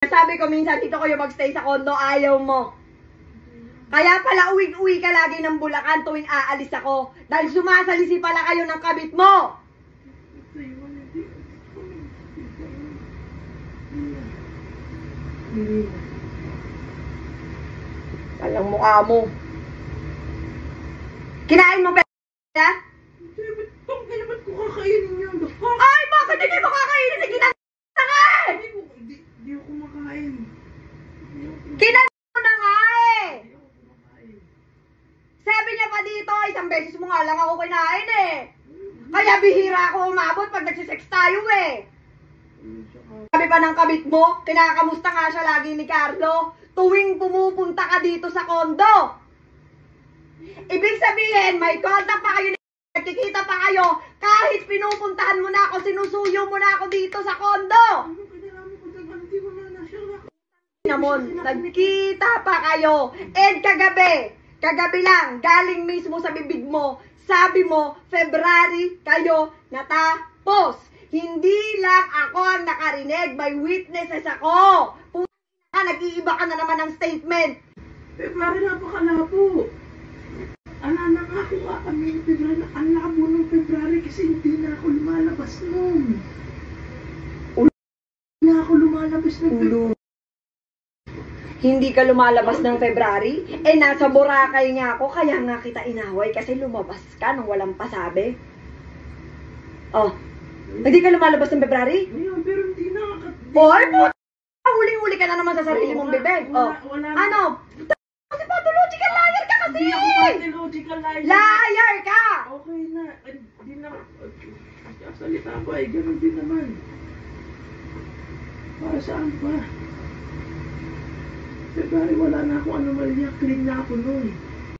Sabi ko minsan dito kayo magstay sa condo, ayaw mo. Kaya pala uwi-uwi ka lagi ng Bulacan tuwing aalis ako. Dahil sumasalisi pala kayo ng kabit mo. Walang mukha mo. Kinain mo pera? Kaya ba't ko kakainin yun? Ay, bakit hindi mo kakainin? Kinanta ka eh! Hindi ako makain. Kinanta mo na nga eh! Sabi niya pa dito, isang beses mo nga lang ako kinain eh. Kaya bihira ako umabot pag nagsisex tayo eh. Sabi pa ng kabit mo, kinakamusta nga siya lagi ni Carlo tuwing pumupunta ka dito sa condo. Ibig sabihin, may contact pa kayo, nakikita pa kayo, kahit pinupuntahan mo na ako, sinusuyo mo na ako dito sa condo. Namon, nagkita pa kayo. And kagabi lang, galing mismo sa bibig mo, sabi mo, February kayo natapos. Hindi lang ako ang nakarinig, may witnesses ako. Nag-iiba ka na naman ng statement. February napakalabo. Nangako nga kami ng February. Ang labo ng February kasi hindi na ako lumalabas nun. Hindi na ako lumalabas ng February. Hindi ka lumalabas ng February? Eh, nasa Boracay nga ako, kaya nga kita inaway kasi lumabas ka nung walang pasabi. Oh, hindi ka lumalabas ng February? Ngayon, pero hindi na. Boy, puta! Huling-huli ka na naman sa sarili mong bibig. Oh, ano? Kasi pathological liar ka kasi! Hindi ako pathological liar. Liar ka! Okay na. Hindi na. Salita ko ay gano'n din naman. Para saan pa? February wala na akong anomalya. Clean na ako nun.